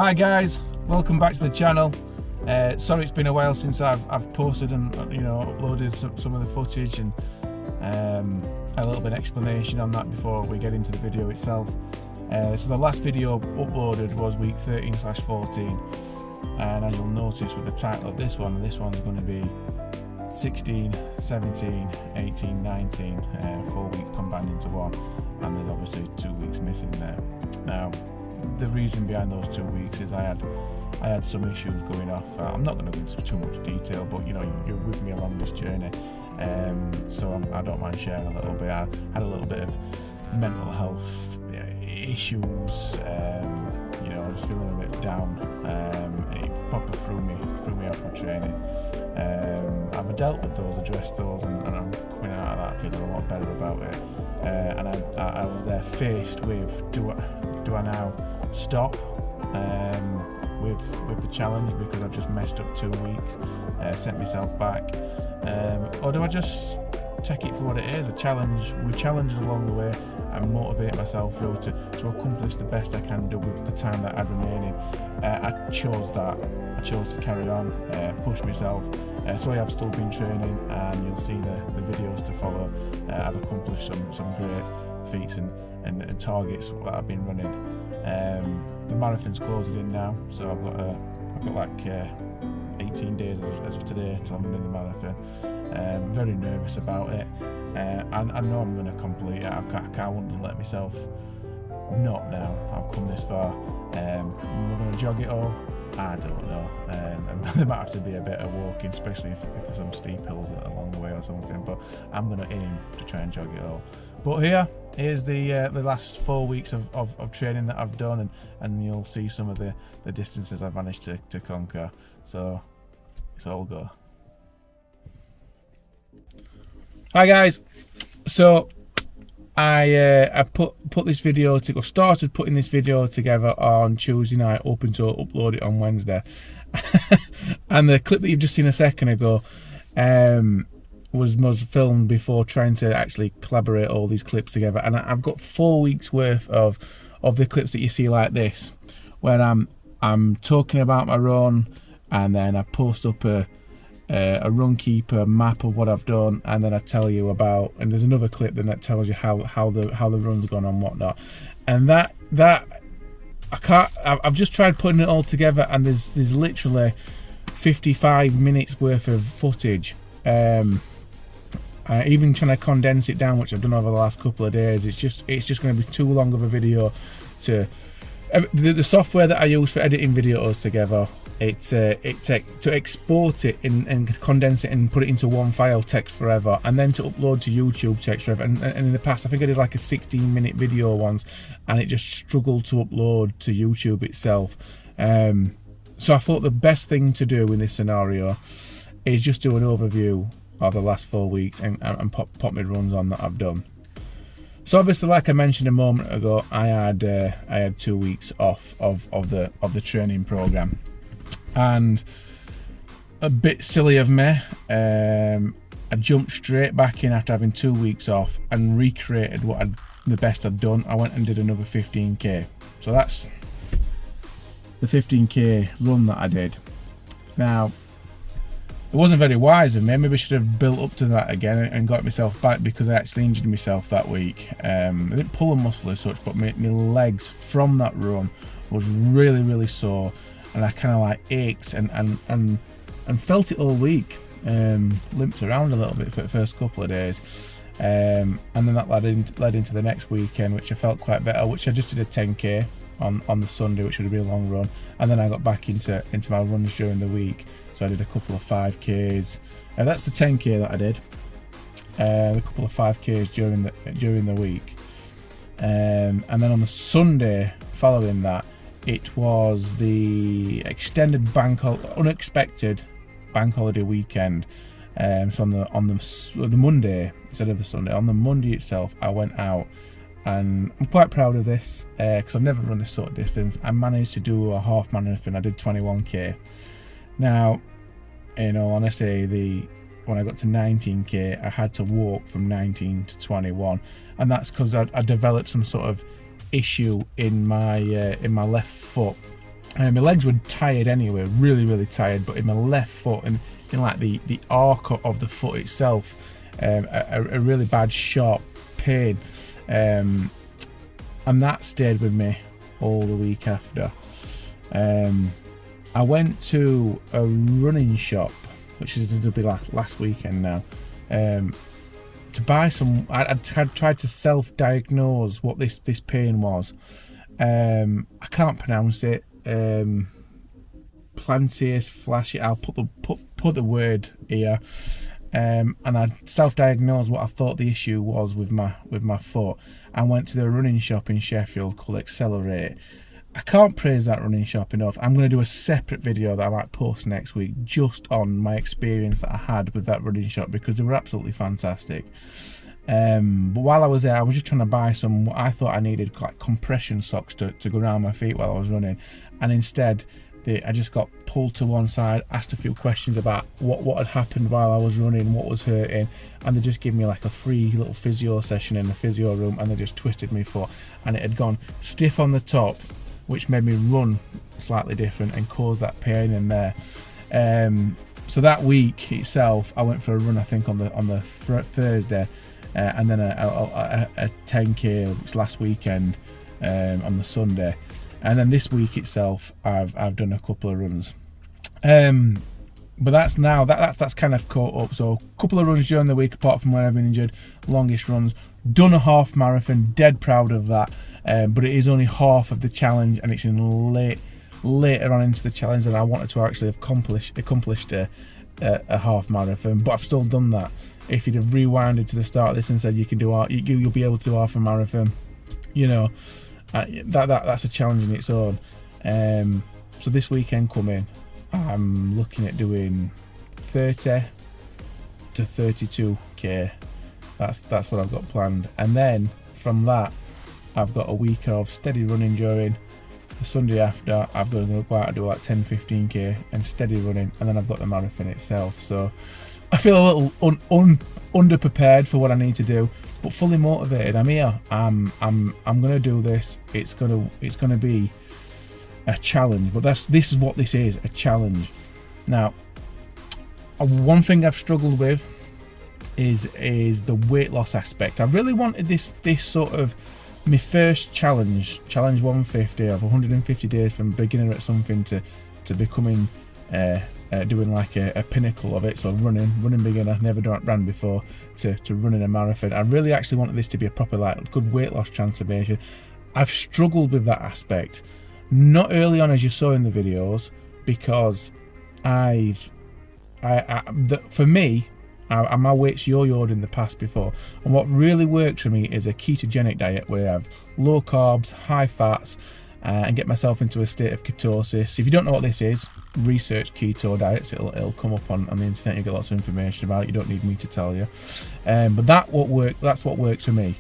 Hi guys, welcome back to the channel. Sorry it's been a while since I've posted and uploaded some of the footage and a little bit of explanation on that before we get into the video itself. So the last video uploaded was week 13/14, and as you'll notice with the title of this one, this one's going to be 16, 17, 18, 19, 4 weeks combined into one, and there's obviously 2 weeks missing there. Now the reason behind those 2 weeks is I had some issues going off. I'm not going to go into too much detail, but you're with me along this journey, so I don't mind sharing a little bit. I had a little bit of mental health issues, just feeling a bit down. It proper threw me off my training. I've dealt with those, addressed those, and I'm coming out of that feeling a lot better about it. And I was there faced with, do I now stop with the challenge because I've just messed up 2 weeks, sent myself back, or do I just take it for what it is, a challenge with challenges along the way, and motivate myself to accomplish the best I can do with the time that I had remaining. I chose that. I chose to carry on, push myself. So I have still been training, and you'll see the videos to follow. I've accomplished some great feats and targets that I've been running. The marathon's closing in now, so I've got like 18 days as of today till I'm running the marathon. Very nervous about it. I know I'm going to complete it. I wouldn't let myself not now. I've come this far. We're going to jog it all. I don't know. There might have to be a bit of walking, especially if there's some steep hills along the way or something. But I'm going to aim to try and jog it all. But here's the last 4 weeks of training that I've done, and you'll see some of the distances I've managed to conquer. So it's all go. Hi guys. So I put this video started putting this video together on Tuesday night, hoping to upload it on Wednesday. And the clip that you've just seen a second ago was filmed before trying to actually collaborate all these clips together. And I've got 4 weeks worth of the clips that you see like this, where I'm talking about my run, and then I post up a Runkeeper map of what I've done, and then I tell you about, and there's another clip then that tells you how the run's gone and whatnot. And that I've just tried putting it all together, and there's literally 55 minutes worth of footage. Even trying to condense it down, which I've done over the last couple of days, it's just going to be too long of a video to. The software that I use for editing videos together, to export it and condense it and put it into one file takes forever, and then to upload to YouTube takes forever. And in the past, I think I did like a 16-minute video once, and it just struggled to upload to YouTube itself. So I thought the best thing to do in this scenario is just do an overview of the last 4 weeks and pop my runs on that I've done. So obviously, like I mentioned a moment ago, I had 2 weeks off of the training program, and a bit silly of me, I jumped straight back in after having 2 weeks off and recreated the best I'd done. I went and did another 15k. So that's the 15k run that I did. Now, it wasn't very wise of me. Maybe I should have built up to that again and got myself back, because I actually injured myself that week. I didn't pull a muscle as such, but my legs from that run was really sore, and I kind of like ached and felt it all week. Limped around a little bit for the first couple of days, and then that led into the next weekend, which I felt quite better. Which I just did a 10k on the Sunday, which would be a long run, and then I got back into my runs during the week. So I did a couple of 5Ks. That's the 10K that I did. A couple of 5Ks during the week, and then on the Sunday following that, it was the extended unexpected bank holiday weekend. So on the Monday instead of the Sunday, on the Monday itself, I went out, and I'm quite proud of this because I've never run this sort of distance. I managed to do a half marathon. I did 21k. Now, in all honesty, when I got to 19k, I had to walk from 19 to 21, and that's because I developed some sort of issue in my left foot, My legs were tired anyway, really tired, but in my left foot and in like the arc of the foot itself, a really bad sharp pain, and that stayed with me all the week after. I went to a running shop, which is to be like last weekend now, to buy some. I tried to self-diagnose what this pain was. I can't pronounce it. Plantar fasciitis. I'll put the word here. And I self-diagnosed what I thought the issue was with my foot. I went to the running shop in Sheffield called Accelerate. I can't praise that running shop enough. I'm going to do a separate video that I might post next week just on my experience that I had with that running shop, because they were absolutely fantastic. But while I was there, I was just trying to buy some, what I thought I needed, like compression socks to go around my feet while I was running, and instead I just got pulled to one side, asked a few questions about what had happened while I was running, what was hurting, and they just gave me like a free little physio session in the physio room, and they just twisted my foot, and it had gone stiff on the top, which made me run slightly different and caused that pain in there. So that week itself, I went for a run, I think on the Thursday, and then a 10k which last weekend on the Sunday, and then this week itself I've done a couple of runs, but that's kind of caught up. So a couple of runs during the week, apart from when I've been injured. Longest runs, done a half marathon, dead proud of that, but it is only half of the challenge, and it's in later on into the challenge that I wanted to actually have accomplished a half marathon, but I've still done that. If you'd have rewinded to the start of this and said you'll be able to half a marathon, you know, that's a challenge in its own. So this weekend coming, I'm looking at doing 30 to 32k. That's what I've got planned, and then from that I've got a week of steady running during the Sunday after. I've got to go out and do like 10-15k and steady running, and then I've got the marathon itself. So I feel a little underprepared for what I need to do, but fully motivated. I'm here. I'm gonna do this. It's gonna be a challenge, but this is what this is, a challenge. Now, one thing I've struggled with is the weight loss aspect. I really wanted this sort of my first challenge 150 of 150 days from beginner at something to becoming doing like a pinnacle of it. So running beginner, never ran before, to running a marathon. I really actually wanted this to be a proper like good weight loss transformation. I've struggled with that aspect, not early on as you saw in the videos, because for me, my weight's yo-yoed in the past before, and what really works for me is a ketogenic diet where I have low carbs, high fats, and get myself into a state of ketosis. If you don't know what this is, research keto diets. It'll come up on the internet. You get lots of information about it. You don't need me to tell you. But that's what works for me.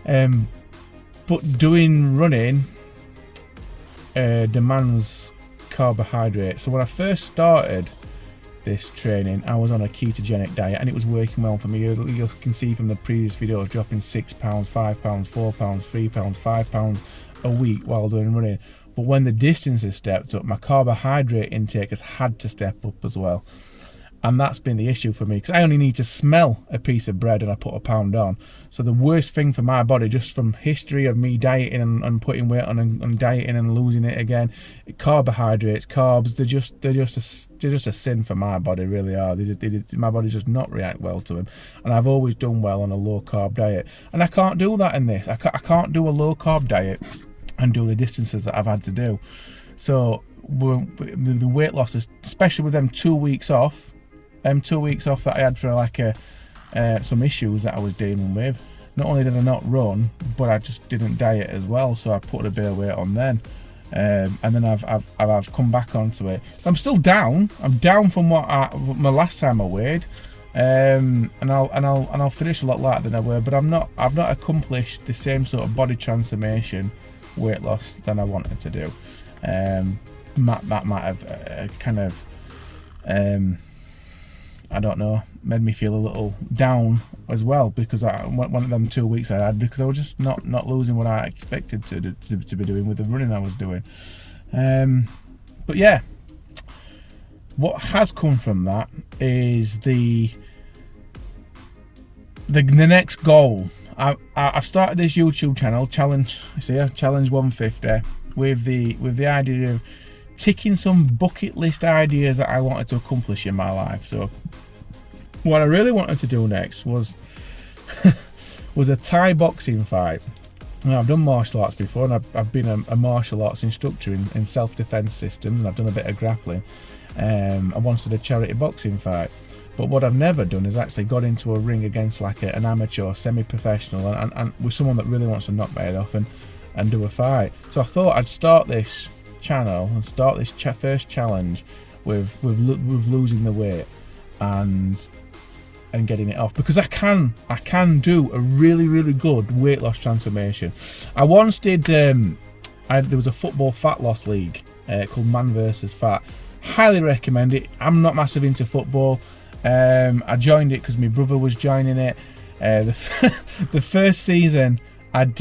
But doing running demands carbohydrate. So when I first started this training, I was on a ketogenic diet, and it was working well for me. You can see from the previous video, I was dropping 6 pounds, 5 pounds, 4 pounds, 3 pounds, 5 pounds a week while doing running. But when the distance has stepped up, my carbohydrate intake has had to step up as well, and that's been the issue for me, because I only need to smell a piece of bread and I put a pound on. So the worst thing for my body, just from history of me dieting and putting weight on and dieting and losing it again, carbohydrates, carbs, they're just a sin for my body, really are. My body does not react well to them, and I've always done well on a low carb diet, and I can't do that in this. I can't do a low carb diet and do the distances that I've had to do. So the weight losses, especially with them 2 weeks off, that I had for like some issues that I was dealing with. Not only did I not run, but I just didn't diet as well, so I put a bit of weight on then, and then I've come back onto it. I'm still down. I'm down from my last time I weighed, and I'll finish a lot lighter than I were. But I've not accomplished the same sort of body transformation, weight loss than I wanted to do. That might have kind of I don't know, made me feel a little down as well, because one of them 2 weeks I had, because I was just not losing what I expected to be doing with the running I was doing. But yeah, what has come from that is the next goal. I've started this YouTube channel, Challenge 150, with the idea of ticking some bucket list ideas that I wanted to accomplish in my life. So what I really wanted to do next was was a Thai boxing fight. Now, I've done martial arts before, and I've been a martial arts instructor in self-defense systems, and I've done a bit of grappling. I wanted a charity boxing fight, but what I've never done is actually got into a ring against like an amateur, semi-professional, and with someone that really wants to knock my head off and do a fight. So I thought I'd start this channel and start this first challenge with losing the weight and getting it off, because I can do a really good weight loss transformation. I once did there was a football fat loss league called Man vs Fat. Highly recommend it. I'm not massive into football. I joined it because my brother was joining it. The first season I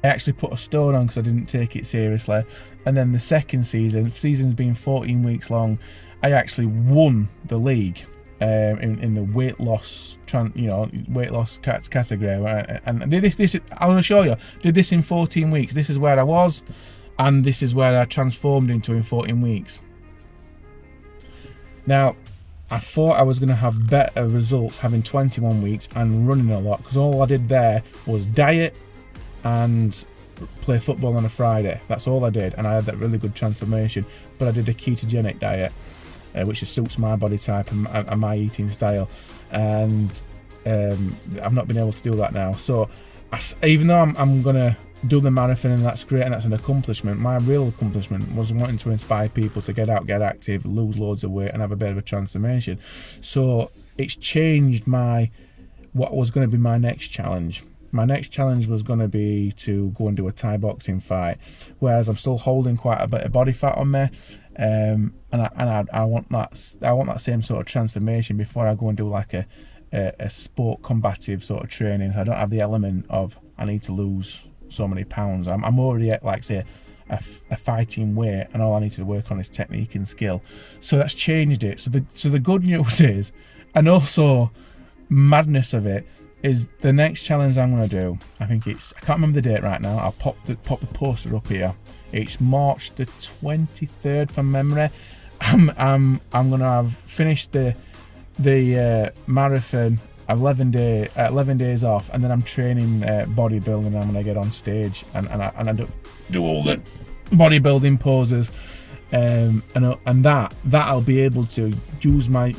actually put a stone on because I didn't take it seriously, and then the second season's been 14 weeks long, I actually won the league in the weight loss category, and this I want to show you. Did this in 14 weeks. This is where I was, and this is where I transformed into in 14 weeks. Now, I thought I was going to have better results having 21 weeks and running a lot, because all I did there was diet and play football on a Friday. That's all I did, and I had that really good transformation. But I did a ketogenic diet, which suits my body type and my eating style, and I've not been able to do that now. So even though I'm going to do the marathon, and that's great and that's an accomplishment, my real accomplishment was wanting to inspire people to get out, get active, lose loads of weight and have a bit of a transformation. So it's changed what was going to be my next challenge. My next challenge was going to be to go and do a Thai boxing fight, whereas I'm still holding quite a bit of body fat on me, and I want that same sort of transformation before I go and do like a sport combative sort of training. I don't have the element of I need to lose so many pounds. I'm already at, like, say, a fighting weight, and all I need to work on is technique and skill. So that's changed it. So the good news is, and also madness of it, is the next challenge I'm going to do. I think I can't remember the date right now. I'll pop the poster up here. It's March the 23rd from memory. I'm going to have finished the marathon 11 days off, and then I'm training bodybuilding, and I'm going to get on stage and I do all the bodybuilding poses, and that I'll be able to use my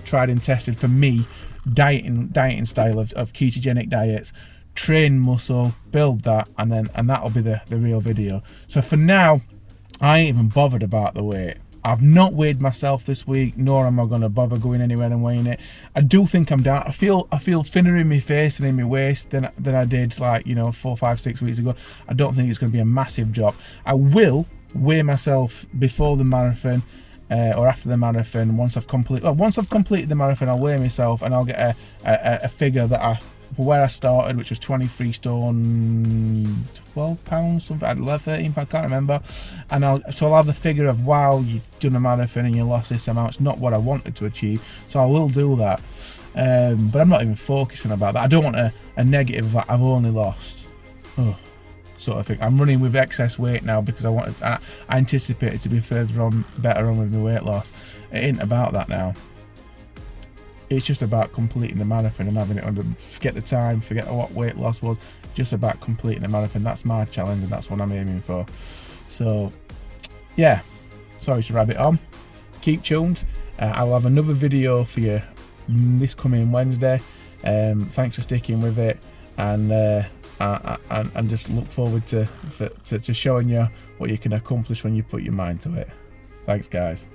tried and tested for me dieting style of ketogenic diets, train muscle, build that, and that'll be the real video. So for now, I ain't even bothered about the weight. I've not weighed myself this week, nor am I going to bother going anywhere and weighing it. I do think I'm down. I feel thinner in my face and in my waist than I did, like, 4, 5, 6 weeks ago. I don't think it's going to be a massive drop. I will weigh myself before the marathon or after the marathon. Once I've completed the marathon, I'll weigh myself and I'll get a figure that where I started, which was 23 stone 12 pounds, something, 13 pounds, I can't remember. And I'll have the figure of, wow, you've done a marathon and you lost this amount. It's not what I wanted to achieve, so I will do that. But I'm not even focusing about that. I don't want a negative that I've only lost sort of thing. I'm running with excess weight now because I anticipate it to be better on with my weight loss. It ain't about that now. It's just about completing the marathon and having it under. Forget the time, forget what weight loss was. Just about completing the marathon. That's my challenge, and that's what I'm aiming for. So, yeah. Sorry to rabbit on. Keep tuned. I'll have another video for you this coming Wednesday. Thanks for sticking with it, and just look forward to showing you what you can accomplish when you put your mind to it. Thanks, guys.